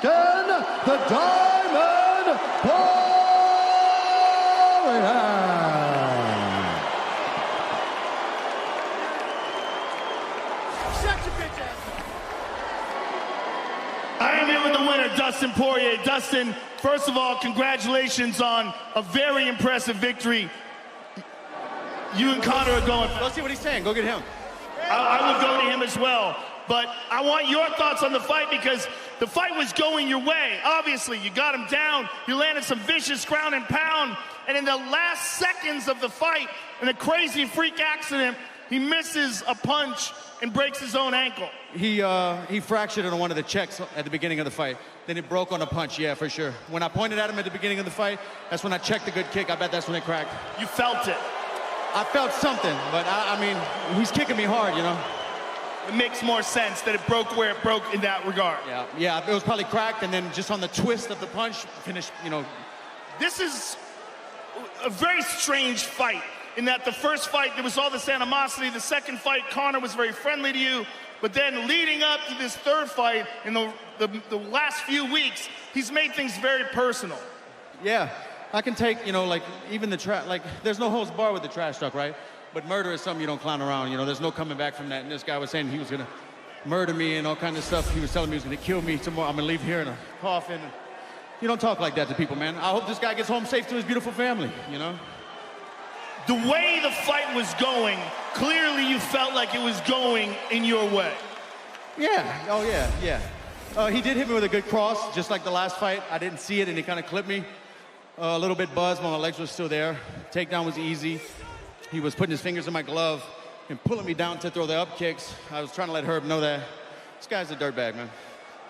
Dustin, the Diamond Poirier. I am here with the winner, Dustin Poirier. Dustin, first of all, congratulations on a very impressive victory. You and Conor are going. Go see what he's saying. Go get him. I would go to him as well. But I want your thoughts on the fight because the fight was going your way. Obviously, you got him down. You landed some vicious ground and pound. And in the last seconds of the fight, in a crazy freak accident, he misses a punch and breaks his own ankle. He fractured it on one of the checks at the beginning of the fight. Then it broke on a punch, yeah, for sure. When I pointed at him at the beginning of the fight, that's when I checked the good kick. I bet that's when it cracked. You felt it. I felt something, but I mean, he's kicking me hard, you know? It makes more sense that it broke where it broke in that regard. Yeah, it was probably cracked, and then just on the twist of the punch, finished, you know. This is a very strange fight in that the first fight, there was all this animosity. The second fight, Conor was very friendly to you. But then leading up to this third fight in the last few weeks, he's made things very personal. Yeah, I can take, you know, like, even the trash, like, there's no holds barred with the trash talk, right? But murder is something you don't clown around, you know, there's no coming back from that. And this guy was saying he was gonna murder me and all kinds of stuff. He was telling me he was gonna kill me tomorrow. I'm gonna leave here in a coffin. You don't talk like that to people, man. I hope this guy gets home safe to his beautiful family, you know? The way the fight was going, clearly you felt like it was going in your way. Yeah, oh yeah. He did hit me with a good cross, just like the last fight. I didn't see it and he kind of clipped me. A little bit buzzed, but my legs were still there. Takedown was easy. He was putting his fingers in my glove and pulling me down to throw the up kicks. I was trying to let Herb know that this guy's a dirtbag, man.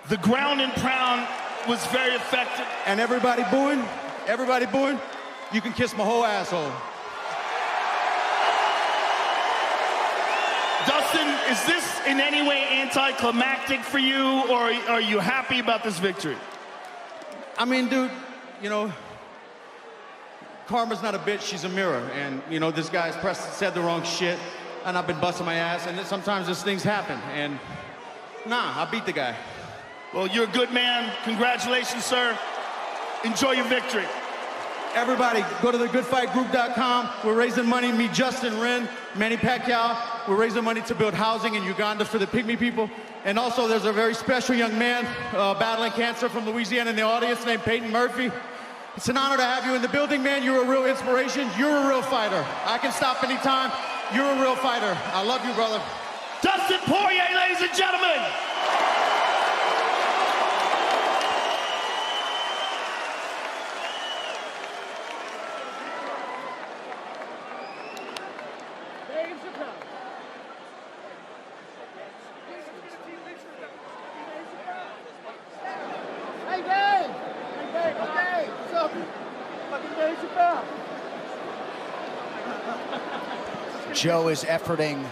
The ground and pound was very effective. And everybody booing, you can kiss my whole asshole. Dustin, is this in any way anticlimactic for you, or are you happy about this victory? I mean, dude, you know, karma's not a bitch, she's a mirror. And, you know, this guy's said the wrong shit, and I've been busting my ass, and sometimes these things happen. And, nah, I beat the guy. Well, you're a good man. Congratulations, sir. Enjoy your victory. Everybody, go to thegoodfightgroup.com. We're raising money. Me, Justin, Ren, Manny Pacquiao. We're raising money to build housing in Uganda for the Pygmy people. And also, there's a very special young man battling cancer from Louisiana in the audience named Peyton Murphy. It's an honor to have you in the building, man. You're a real inspiration. You're a real fighter. I can stop anytime. You're a real fighter. I love you, brother. Dustin Poirier, ladies and gentlemen. Joe is efforting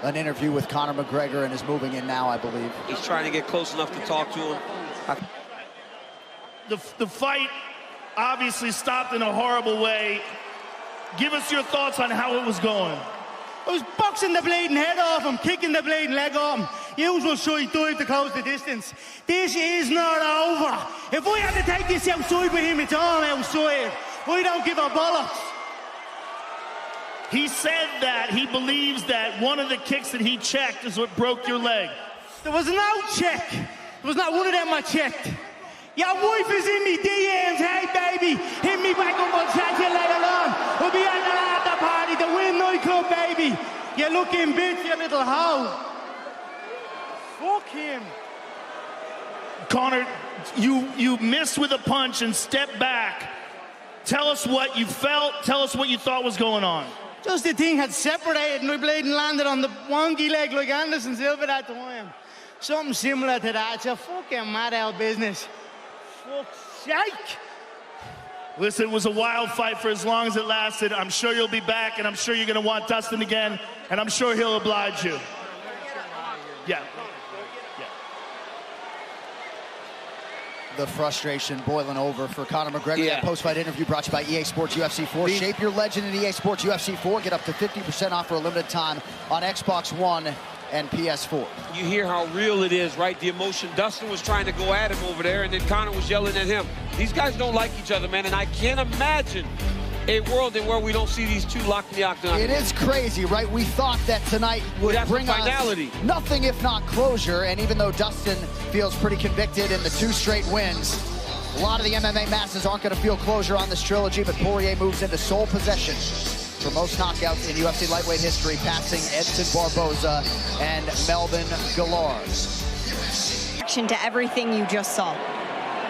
an interview with Conor McGregor and is moving in now, I believe. He's trying to get close enough to talk to him. The fight obviously stopped in a horrible way. Give us your thoughts on how it was going. I was boxing the bleeding head off him, kicking the bleeding leg off him. Usual side dive to close the distance. This is not over. If we had to take this outside with him, it's all outside. We don't give a bollocks. He said that he believes that one of the kicks that he checked is what broke your leg. There was no check. There was not one of them I checked. Your wife is in me DMs. Hey, baby, hit me back up. I'll chat to you later on. We'll be at the after party, the Win nightclub, baby. You looking bitch, you little hoe. Fuck him. Conor, you missed with a punch and stepped back. Tell us what you felt. Tell us what you thought was going on. Just the thing had separated and my bleeding landed on the wonky leg like Anderson Silva that time. Something similar to that. It's a fucking mad out business. Fuck's sake. Listen, it was a wild fight for as long as it lasted. I'm sure you'll be back, and I'm sure you're going to want Dustin again, and I'm sure he'll oblige you. Yeah. The frustration boiling over for Conor McGregor. Yeah. That post-fight interview brought to you by EA Sports UFC 4. Shape your legend in EA Sports UFC 4. Get up to 50% off for a limited time on Xbox One and PS4. You hear how real it is, right? The emotion. Dustin was trying to go at him over there, and then Conor was yelling at him. These guys don't like each other, man, and I can't imagine a world in where we don't see these two locked in the octagon. It is crazy, right? We thought that tonight would bring finality. us nothing if not closure, and even though Dustin feels pretty convicted in the 2 straight wins, a lot of the MMA masses aren't going to feel closure on this trilogy, but Poirier moves into sole possession for most knockouts in UFC lightweight history, passing Edson Barboza and Melvin Gillard. To everything you just saw.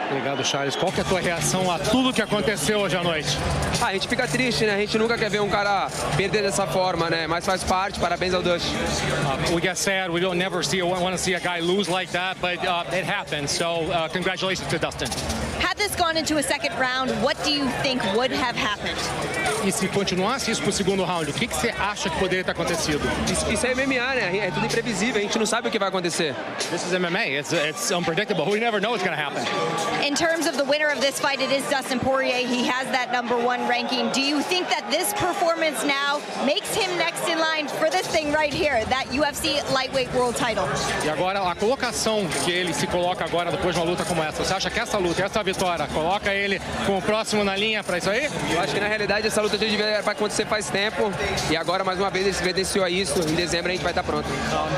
Obrigado, Charles. Qual que é a tua reação a tudo que aconteceu hoje à noite? A gente fica triste, né? A gente nunca quer ver um cara perder dessa forma, né? Mas faz parte. Parabéns ao Dustin. We get sad. We don't never want to see a guy lose like that, but it happens. So congratulations to Dustin. Had this gone into a second round, what do you think would have happened? E se continuasse isso pro segundo round, o que você acha que poderia ter acontecido? Isso é MMA, né? É tudo imprevisível. A gente não sabe o que vai acontecer. This is MMA. It's unpredictable. We never know what's going to happen. In terms of the winner of this fight, it is Dustin Poirier. He has that #1 ranking. Do you think that this performance now makes him next in line for this thing right here, that UFC lightweight world title? E agora, a colocação que ele se coloca agora depois de uma luta como essa, você acha que essa luta, essa vitória, coloca ele como o próximo na linha para isso aí? Eu acho que na realidade essa luta era para acontecer faz tempo e agora mais uma vez ele se evidenciou a isso. Em dezembro a gente vai estar pronto.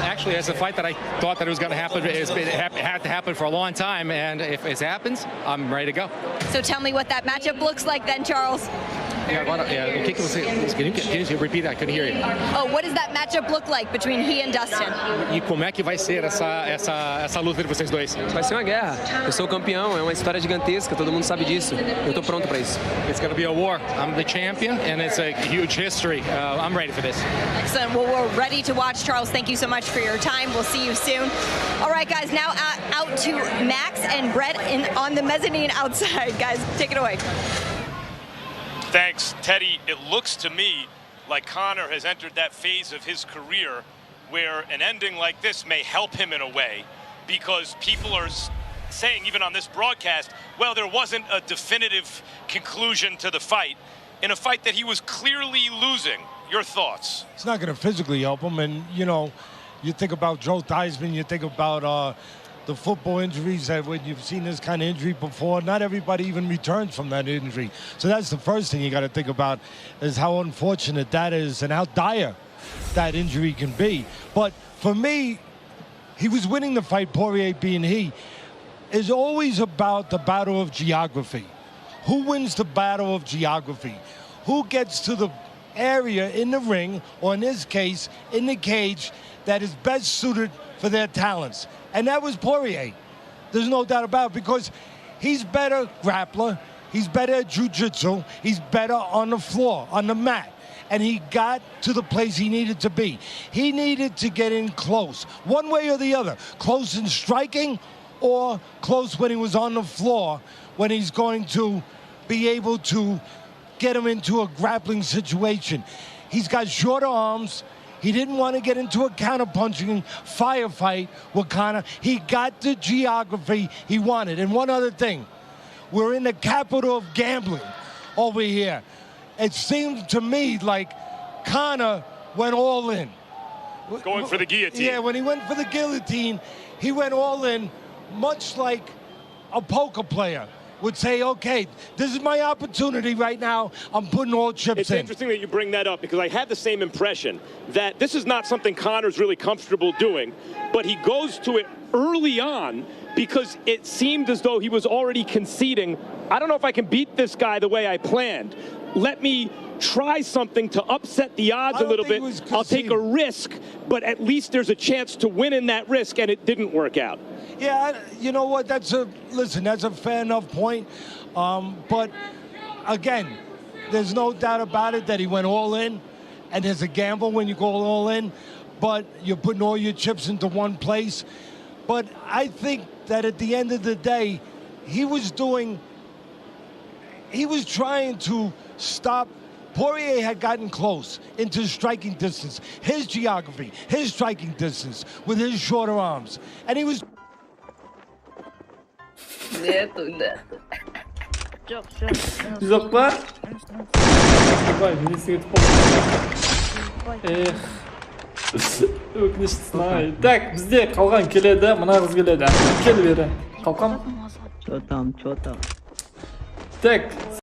Actually, it's a fight that I thought that it was going to happen. It had to happen for a long time, and if it happens, I'm ready to go. So tell me what that matchup looks like then, Charles. E agora, o que você... Can you repeat that? I couldn't hear you. Oh, what does that matchup look like between he and Dustin? E como é que vai ser essa luta de vocês dois? Vai ser uma guerra. Eu sou o campeão, é uma história gigantesca, todo mundo sabe disso. Eu tô pronto para isso. It's going to be a war. I'm the champion, and it's a huge history. I'm ready for this. Excellent. Well, we're ready to watch. Charles, thank you so much for your time. We'll see you soon. All right, guys, now out to Max and Brett on the mezzanine outside. Guys, take it away. Thanks, Teddy. It looks to me like Conor has entered that phase of his career where an ending like this may help him in a way, because people are saying, even on this broadcast, well, there wasn't a definitive conclusion to the fight in a fight that he was clearly losing. Your thoughts? It's not going to physically help him, and you know, you think about Joe Theismann, you think about the football injuries, that when you've seen this kind of injury before, not everybody even returns from that injury. So that's the first thing you got to think about, is how unfortunate that is and how dire that injury can be. But for me, he was winning the fight, Poirier being he, is always about the battle of geography. Who wins the battle of geography? Who gets to the area in the ring, or in this case, in the cage, that is best suited for their talents? And that was Poirier. There's no doubt about it, because he's better grappler, he's better at jiu-jitsu, he's better on the floor, on the mat. And he got to the place he needed to be. He needed to get in close, one way or the other. Close in striking, or close when he was on the floor, when he's going to be able to get him into a grappling situation. He's got shorter arms. He didn't want to get into a counter-punching firefight with Conor. He got the geography he wanted. And one other thing, we're in the capital of gambling over here. It seemed to me like Conor went all in. Going for the guillotine. Yeah, when he went for the guillotine, he went all in, much like a poker player would say, okay, this is my opportunity right now. I'm putting all chips in. It's interesting that you bring that up, because I had the same impression that this is not something Conor's really comfortable doing, but he goes to it early on because it seemed as though he was already conceding, I don't know if I can beat this guy the way I planned. Let me try something to upset the odds a little bit. I'll take a risk, but at least there's a chance to win in that risk, and it didn't work out. Yeah, you know what? That's a fair enough point. But again, there's no doubt about it that he went all in, and there's a gamble when you go all in, but you're putting all your chips into one place. But I think that at the end of the day, he was trying to stop. Poirier had gotten close into striking distance, his geography, his striking distance with his shorter arms, and he was. Zopla. Vai, Vinicius. Өкініштісін-ай. Так, бізде қалған келеді, мына қыз келеді. Кел бері. Қалқам. Чё там? Так,